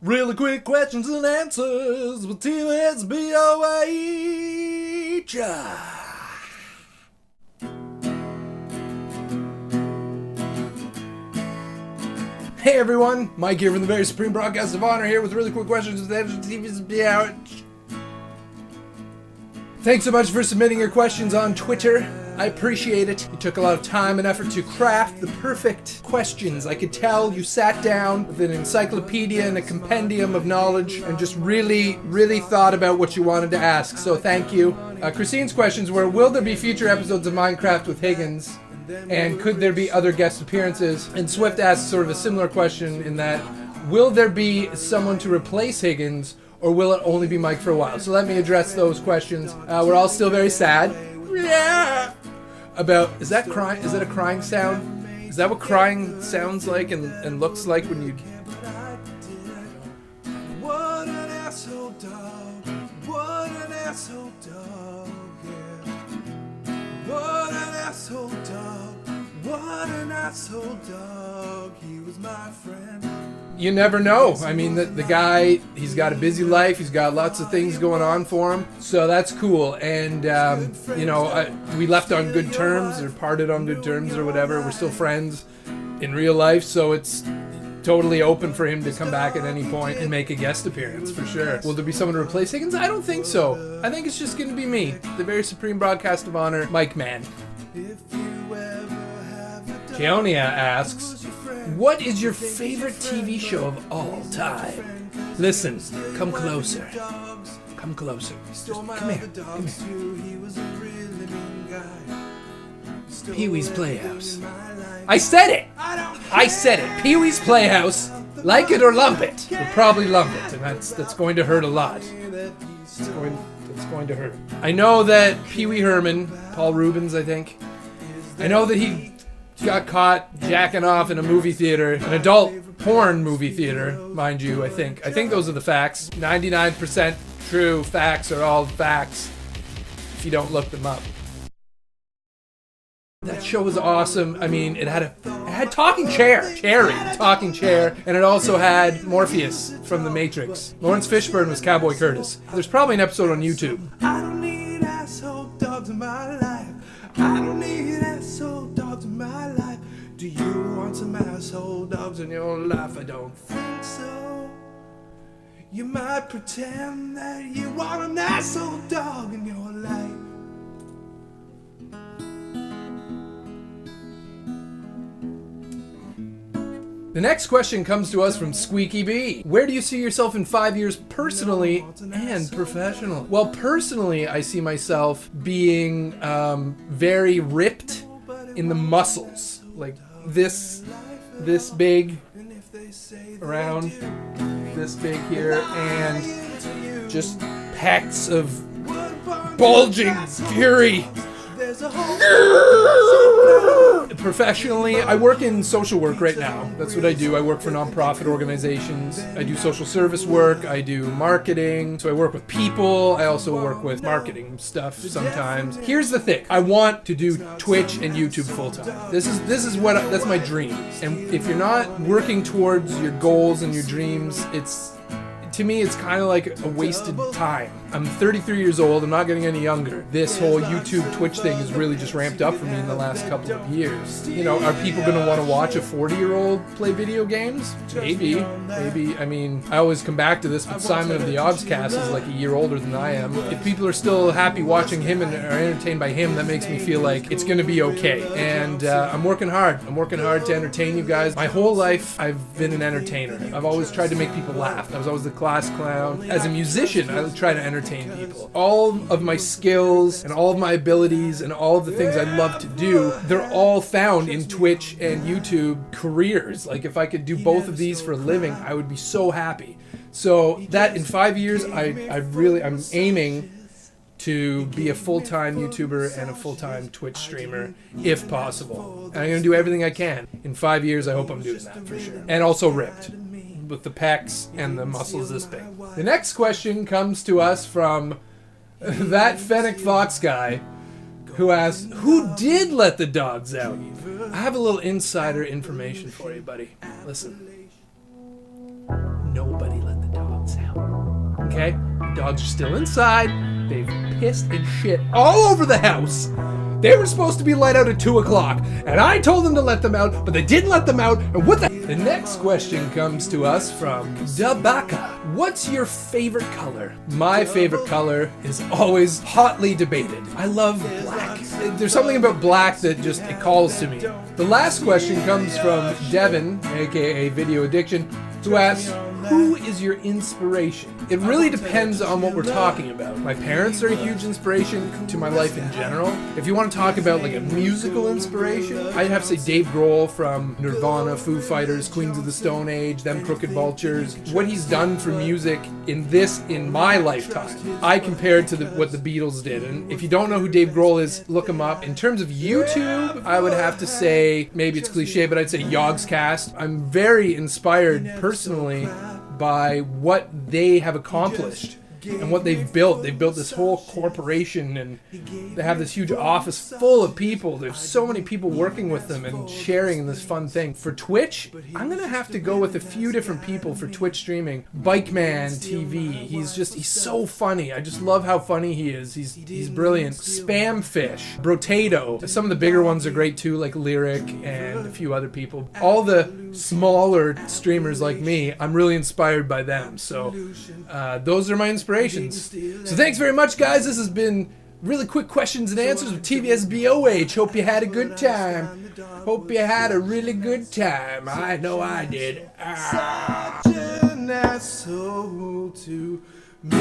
Really quick questions and answers with TVSBOH. Hey everyone, Mike here from the very Supreme Broadcast of Honor here with really quick questions with TVSBOH. Thanks so much for submitting your questions on Twitter. I appreciate it. You took a lot of time and effort to craft the perfect questions. I could tell you sat down with an encyclopedia and a compendium of knowledge and just really thought about what you wanted to ask. So thank you. Christine's questions were, will there be future episodes of Minecraft with Higgins? And could there be other guest appearances? And Swift asked sort of a similar question in that, will there be someone to replace Higgins, or will it only be Mike for a while? So let me address those questions. We're all still very sad. Yeah. About, is that crying? Is it a crying sound? Is that what crying sounds like and looks like when you... What an asshole dog. What an asshole dog. Yeah. What an asshole dog. What an asshole dog. He was my friend. You never know. I mean, the guy, he's got a busy life. He's got lots of things going on for him. So that's cool. And, you know, we left on good terms or parted on good terms or whatever. We're still friends in real life. So it's totally open for him to come back at any point and make a guest appearance for sure. Will there be someone to replace Higgins? I don't think so. I think it's just going to be me, the very Supreme Broadcast of Honor, Mike Man. Keonia asks, what is your favorite TV show of all time? Listen, come closer. Come closer. Just come here. Come here. Pee-wee's Playhouse. I said it! I said it. Pee-wee's Playhouse. Like it or lump it. You'll probably lump it, and that's going to hurt a lot. It's going to hurt. I know that Pee-wee Herman, Paul Rubens, I think, I know that he got caught jacking off in a movie theater, an adult porn movie theater, mind you, I think those are the facts. 99% true facts are all facts if you don't look them up. That show was awesome. I mean, it had talking chair, Cherry, talking chair, and it also had Morpheus from The Matrix. Lawrence Fishburne was Cowboy Curtis. There's probably an episode on YouTube. I don't need asshole dogs in my life. I don't need asshole dogs in my life. Do you want some asshole dogs in your life? I don't think so. You might pretend that you want an asshole dog in your life. The next question comes to us from Squeaky B. Where do you see yourself in 5 years personally and professionally? Well, personally, I see myself being very ripped in the muscles. Like this big around this big here, and just packs of bulging fury. Professionally, I work in social work right now. That's what I do. I work for nonprofit organizations. I do social service work. I do marketing. So I work with people. I also work with marketing stuff sometimes. Here's the thing. I want to do Twitch and YouTube full time. That's my dream. And if you're not working towards your goals and your dreams, to me, it's kind of like a wasted time. I'm 33 years old. I'm not getting any younger. This whole YouTube, Twitch thing has really just ramped up for me in the last couple of years. You know, are people going to want to watch a 40-year-old play video games? Maybe. I mean, I always come back to this, but Simon of the Obscast is like a year older than I am. If people are still happy watching him and are entertained by him, that makes me feel like it's going to be okay. And I'm working hard. I'm working hard to entertain you guys. My whole life, I've been an entertainer. I've always tried to make people laugh. I was always the class clown. As a musician, I would try to entertain people. All of my skills and all of my abilities and all of the things I love to do, they're all found in Twitch and YouTube careers. Like, if I could do both of these for a living, I would be so happy. So that in 5 years, I'm aiming to be a full-time YouTuber and a full-time Twitch streamer, if possible. And I'm going to do everything I can. In 5 years, I hope I'm doing that for sure. And also ripped, with the pecs and the muscles this big. The next question comes to us from that Fennec Fox guy, who asks, who did let the dogs out? I have a little insider information for you, buddy. Listen. Nobody let Dogs are still inside. They've pissed and shit all over the house. They were supposed to be let out at 2 o'clock, and I told them to let them out, but they didn't let them out, and what the... The next question comes to us from Dabaka. What's your favorite color? My favorite color is always hotly debated. I love black. There's something about black that just, it calls to me. The last question comes from Devin, aka Video Addiction, who asks, who is your inspiration? It really depends on what we're talking about. My parents are a huge inspiration to my life in general. If you want to talk about like a musical inspiration, I'd have to say Dave Grohl from Nirvana, Foo Fighters, Queens of the Stone Age, Them Crooked Vultures. What he's done for music in my lifetime, I compared to what the Beatles did. And if you don't know who Dave Grohl is, look him up. In terms of YouTube, I would have to say, maybe it's cliche, but I'd say Yogscast. I'm very inspired personally by what they have accomplished and what they've built. They've built this whole corporation, and they have this huge office full of people. There's so many people working with them and sharing this fun thing. For Twitch, I'm gonna have to go with a few different people for Twitch streaming. Bikeman TV, he's so funny. I just love how funny he is. He's brilliant. Spamfish, Brotato. Some of the bigger ones are great too, like Lyric and a few other people. All the smaller streamers like me, I'm really inspired by them. So those are my inspirations. So thanks very much, guys. This has been really quick questions and answers with TVSBOH. Hope you had a good time. Hope you had a really good time. I know I did. Such an asshole to me.